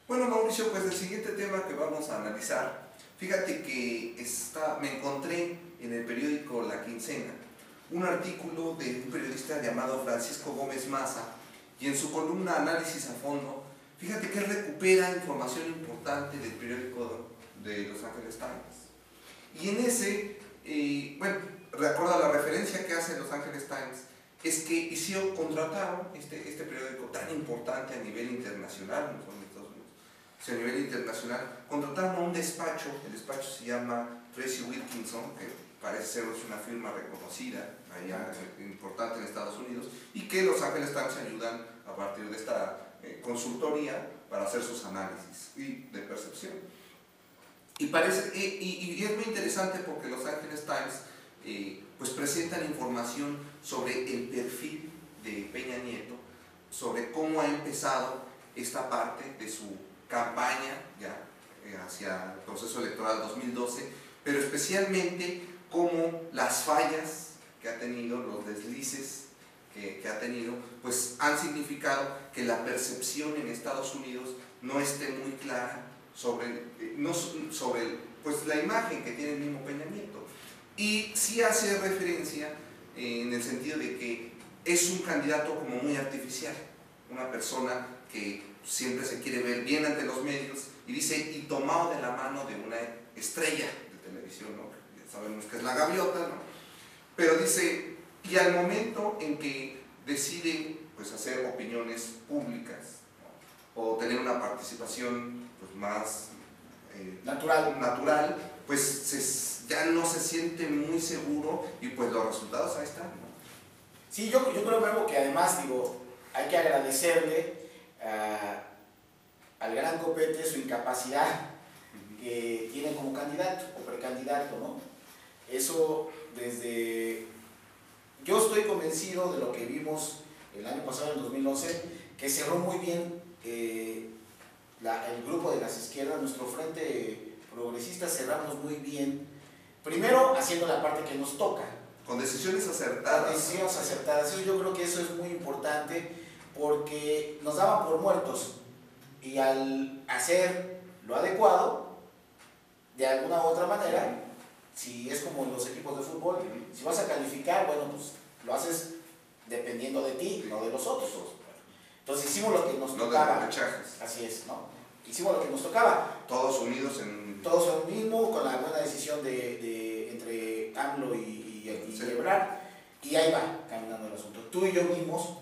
Bueno, Mauricio, pues el siguiente tema que vamos a analizar, fíjate que me encontré en el periódico La Quincena un artículo de un periodista llamado Francisco Gómez Maza, y en su columna Análisis a Fondo, fíjate que él recupera información importante del periódico de Los Angeles Times. Y en ese, bueno, recuerda la referencia que hace Los Angeles Times, es que contrataron este periódico tan importante a nivel internacional, no solo en Estados Unidos, sino a nivel internacional, contrataron a un despacho. El despacho se llama Tracy Wilkinson, que parece ser una firma reconocida, allá, importante en Estados Unidos, y que Los Angeles Times ayudan a partir de esta consultoría para hacer sus análisis y de percepción. Y es muy interesante porque Los Angeles Times pues presentan información sobre el perfil de Peña Nieto, sobre cómo ha empezado esta parte de su campaña ya hacia el proceso electoral 2012, pero especialmente cómo las fallas que ha tenido, los deslices que ha tenido, pues han significado que la percepción en Estados Unidos no esté muy clara sobre pues, la imagen que tiene el mismo Peña Nieto. Y sí hace referencia en el sentido de que es un candidato como muy artificial, una persona que siempre se quiere ver bien ante los medios, y dice, y tomado de la mano de una estrella de televisión, ¿no? Ya sabemos que es la gaviota, ¿no? Pero dice, y al momento en que decide pues, hacer opiniones públicas, ¿no? O tener una participación pues, más natural, pues ya no se siente muy seguro, y pues los resultados ahí están, ¿no? Sí, yo creo, Memo, que además, digo, hay que agradecerle al gran Copete su incapacidad que tiene como candidato o precandidato, ¿no? Eso yo estoy convencido de lo que vimos el año pasado, en 2011, que cerró muy bien el grupo de las izquierdas, nuestro frente progresista, cerramos muy bien, primero haciendo la parte que nos toca. Con decisiones acertadas. Decisiones acertadas. Yo creo que eso es muy importante, porque nos daban por muertos, y al hacer lo adecuado, de alguna u otra manera, si es como en los equipos de fútbol, si vas a calificar, bueno, pues lo haces dependiendo de ti, no de los otros. Entonces hicimos lo que nos tocaba. Así es, ¿no? Hicimos lo que nos tocaba. Todos unidos en... Todos en un mismo, con la buena decisión entre AMLO y Ebrard, y ahí va caminando el asunto. Tú y yo vimos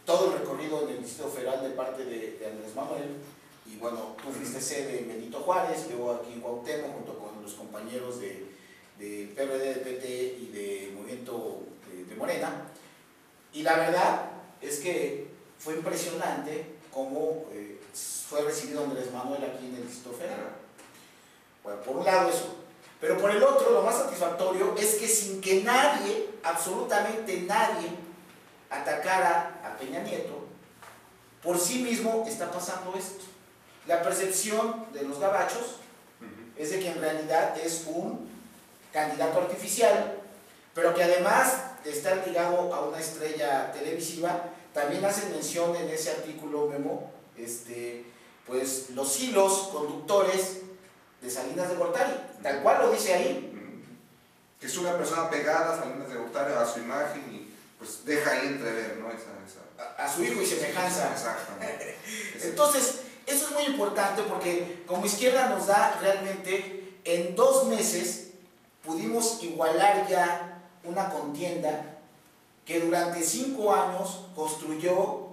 todo el recorrido en el Distrito Federal de parte de Andrés Manuel, y bueno, tú fuiste sede en Benito Juárez, yo aquí en Cuauhtémoc, junto con los compañeros de PRD, de PT y de Movimiento de Morena, y la verdad es que fue impresionante cómo fue recibido Andrés Manuel aquí en el Distrito Federal. Bueno, por un lado eso, pero por el otro, lo más satisfactorio es que sin que nadie, absolutamente nadie, atacara a Peña Nieto, por sí mismo está pasando esto. La percepción de los gabachos es de que en realidad es un candidato artificial, pero que además de estar ligado a una estrella televisiva, también hacen mención en ese artículo, Memo, pues los hilos conductores de Salinas de Gortari, tal cual lo dice ahí. Que es una persona pegada a Salinas de Gortari, a su imagen, y pues deja ahí entrever, ¿no? A su hijo y semejanza. Exactamente. Entonces, eso es muy importante, porque como izquierda nos da realmente, en 2 meses pudimos igualar ya una contienda que durante 5 años construyó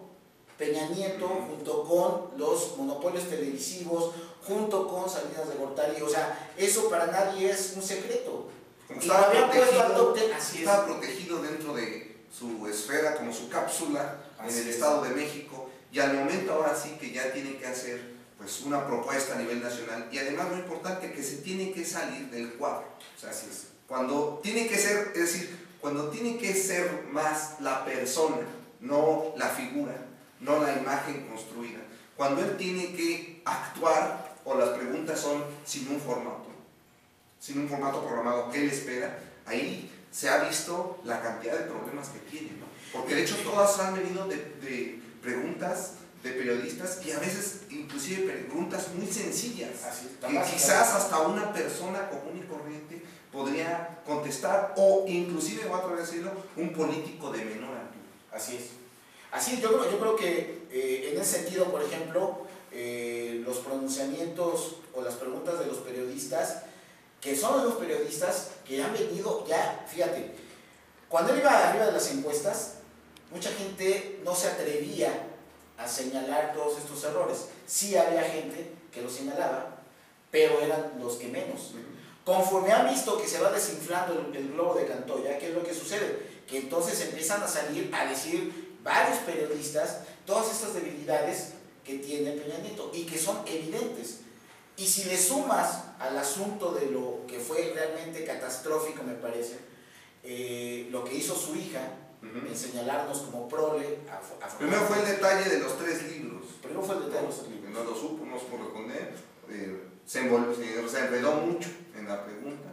Peña Nieto, junto con los monopolios televisivos, junto con Salinas de Gortari. O sea, eso para nadie es un secreto. como y lo habían puesto al top 10, así estaba protegido dentro de su esfera, como su cápsula, en el Estado de México, y al momento ahora sí que ya tiene que hacer pues una propuesta a nivel nacional, y además lo importante que se tiene que salir del cuadro. O sea, así es. Cuando tiene que ser, es decir, cuando tiene que ser más la persona, no la figura, no la imagen construida. Cuando él tiene que actuar, o las preguntas son sin un formato programado que él espera, ahí se ha visto la cantidad de problemas que tiene, ¿no? Porque de hecho todas han venido de preguntas de periodistas y a veces inclusive preguntas muy sencillas, que quizás hasta una persona común y corriente podría contestar, o inclusive, voy a atrever a decirlo, un político de menor altura. Así es. Así, yo creo que en ese sentido, por ejemplo, los pronunciamientos o las preguntas de los periodistas, que son los periodistas que han venido ya, fíjate, cuando él iba arriba de las encuestas, mucha gente no se atrevía a señalar todos estos errores. Sí había gente que los señalaba, pero eran los que menos. Conforme han visto que se va desinflando el globo de Cantoya, ¿qué es lo que sucede? Que entonces empiezan a salir a decir varios periodistas todas estas debilidades que tiene Peña Nieto y que son evidentes. Y si le sumas al asunto de lo que fue realmente catastrófico, me parece, lo que hizo su hija, en señalarnos como prole. Primero fue el detalle de los 3 libros. Primero fue el detalle de los 3 libros. No lo supo, no supo responder. Se enredó mucho en la pregunta.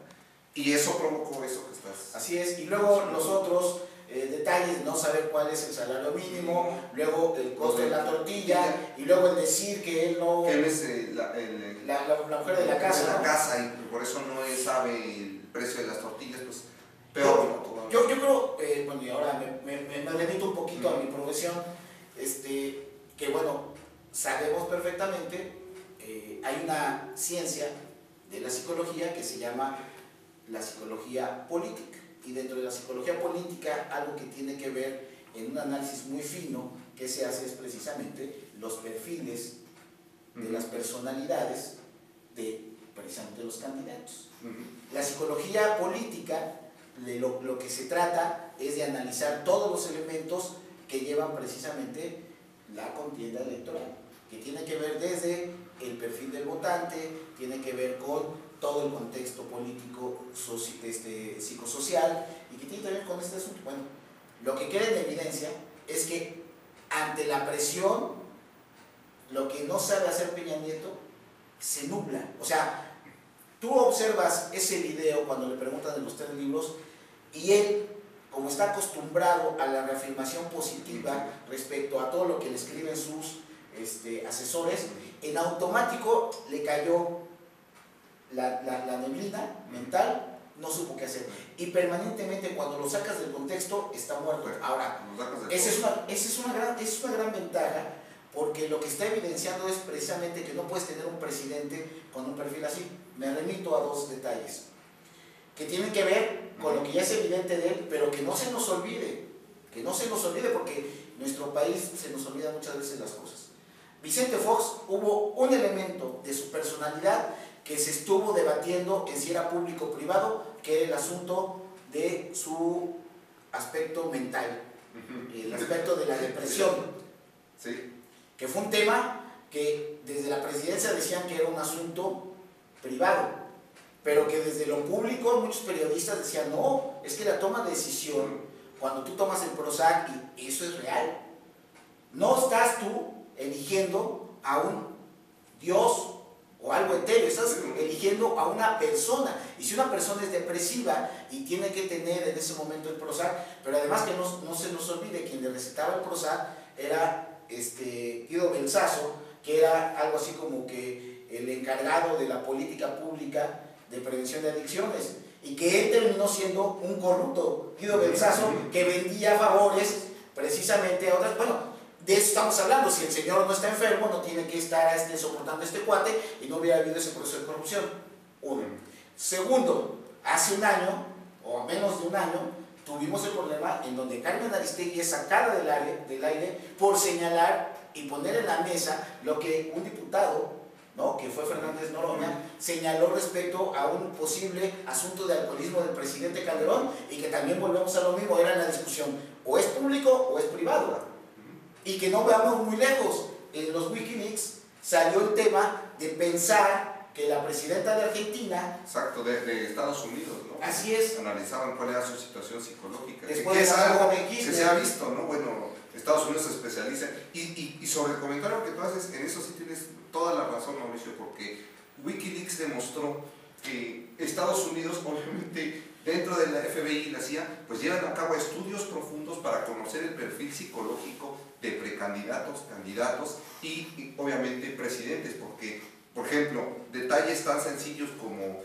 Y eso provocó eso que estás... Así es. Y luego los otros detalles, no saber cuál es el salario mínimo, luego el costo de la tortilla, y luego el decir que él no... Que él es la mujer de la casa. De la casa, y por eso no sabe el precio de las tortillas, pues peor. Yo creo, bueno, y ahora me remito un poquito a mi profesión, que bueno, sabemos perfectamente, hay una ciencia de la psicología que se llama la psicología política. Y dentro de la psicología política, algo que tiene que ver en un análisis muy fino que se hace es precisamente los perfiles de las personalidades de precisamente los candidatos. La psicología política, lo que se trata es de analizar todos los elementos que llevan precisamente la contienda electoral, que tiene que ver desde el perfil del votante, tiene que ver con todo el contexto político, psicosocial, y que tiene que ver con este asunto. Bueno, lo que queda en evidencia es que ante la presión, lo que no sabe hacer Peña Nieto se nubla. O sea, tú observas ese video cuando le preguntan de los 3 libros y él, como está acostumbrado a la reafirmación positiva respecto a todo lo que le escriben sus asesores, en automático le cayó la neblina mental, no supo qué hacer. Y permanentemente cuando lo sacas del contexto está muerto. Ahora, esa es una gran ventaja, porque lo que está evidenciando es precisamente que no puedes tener un presidente con un perfil así. Me remito a 2 detalles que tienen que ver con lo que ya es evidente de él, pero que no se nos olvide, porque en nuestro país se nos olvida muchas veces las cosas. Vicente Fox, hubo un elemento de su personalidad que se estuvo debatiendo en si era público o privado, que era el asunto de su aspecto mental, el aspecto de la depresión, sí, que fue un tema que desde la presidencia decían que era un asunto privado, pero que desde lo público muchos periodistas decían, no, es que la toma de decisión, cuando tú tomas el Prozac, y eso es real, no estás tú eligiendo a un Dios o algo etéreo, estás eligiendo a una persona. Y si una persona es depresiva y tiene que tener en ese momento el Prozac, pero además que no se nos olvide, quien le recetaba el Prozac era Guido Belsazo, que era algo así como que el encargado de la política pública de prevención de adicciones, y que él terminó siendo un corrupto, Guido Belsazo, que vendía favores precisamente a otras. Bueno, de eso estamos hablando. Si el señor no está enfermo, no tiene que estar soportando este cuate, y no hubiera habido ese proceso de corrupción. Uno. Segundo, hace un año, o a menos de un año, tuvimos el problema en donde Carmen Aristegui es sacada del aire por señalar y poner en la mesa lo que un diputado ¿no?, que fue Fernández Noroña, señaló respecto a un posible asunto de alcoholismo del presidente Calderón, y que también volvemos a lo mismo, era la discusión, o es público o es privado, y que no veamos muy lejos. En los Wikileaks salió el tema de pensar que la presidenta de Argentina... Exacto, de Estados Unidos, ¿no? Así es. Analizaban cuál era su situación psicológica. Después que es algo de que se ha visto, ¿no? Bueno, Estados Unidos se especializa. Y sobre el comentario que tú haces, en eso sí tienes toda la razón, Mauricio, porque Wikileaks demostró que Estados Unidos, obviamente, dentro de la FBI y la CIA, pues llevan a cabo estudios profundos para conocer el perfil psicológico de precandidatos, candidatos y obviamente presidentes, porque, por ejemplo, detalles tan sencillos como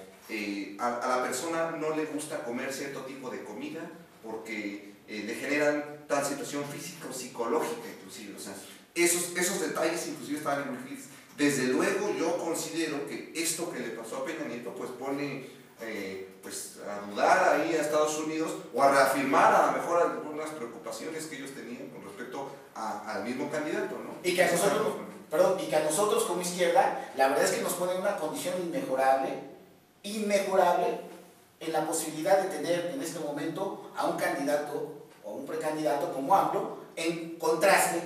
a la persona no le gusta comer cierto tipo de comida porque le generan tal situación física o psicológica inclusive, o sea, esos detalles inclusive estaban en Wikileaks. Desde luego yo considero que esto que le pasó a Peña Nieto pues pone pues a dudar ahí a Estados Unidos, o a reafirmar a lo mejor algunas preocupaciones que ellos tenían con respecto al mismo candidato, ¿no? Y que a nosotros como izquierda, la verdad es que nos pone en una condición inmejorable en la posibilidad de tener en este momento a un candidato o un precandidato como AMLO en contraste,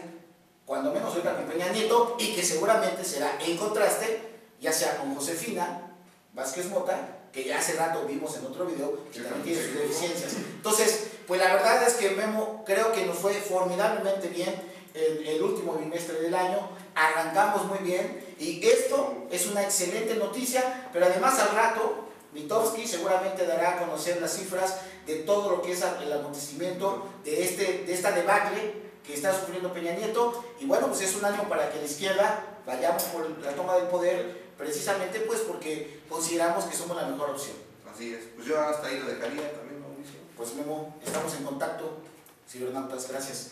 cuando menos ahorita con Peña Nieto, y que seguramente será en contraste, ya sea con Josefina Vázquez Mota, que ya hace rato vimos en otro video, que también tiene sus deficiencias. Entonces, pues la verdad es que Memo, creo que nos fue formidablemente bien el último bimestre del año, arrancamos muy bien, y esto es una excelente noticia, pero además al rato, Mitofsky seguramente dará a conocer las cifras de todo lo que es el acontecimiento de esta debacle que está sufriendo Peña Nieto, y bueno, pues es un año para que la izquierda vayamos por la toma del poder, precisamente pues porque consideramos que somos la mejor opción. Así es, pues yo hasta ahí lo dejaría también, Mauricio. Pues Memo, estamos en contacto, cibernautas, gracias.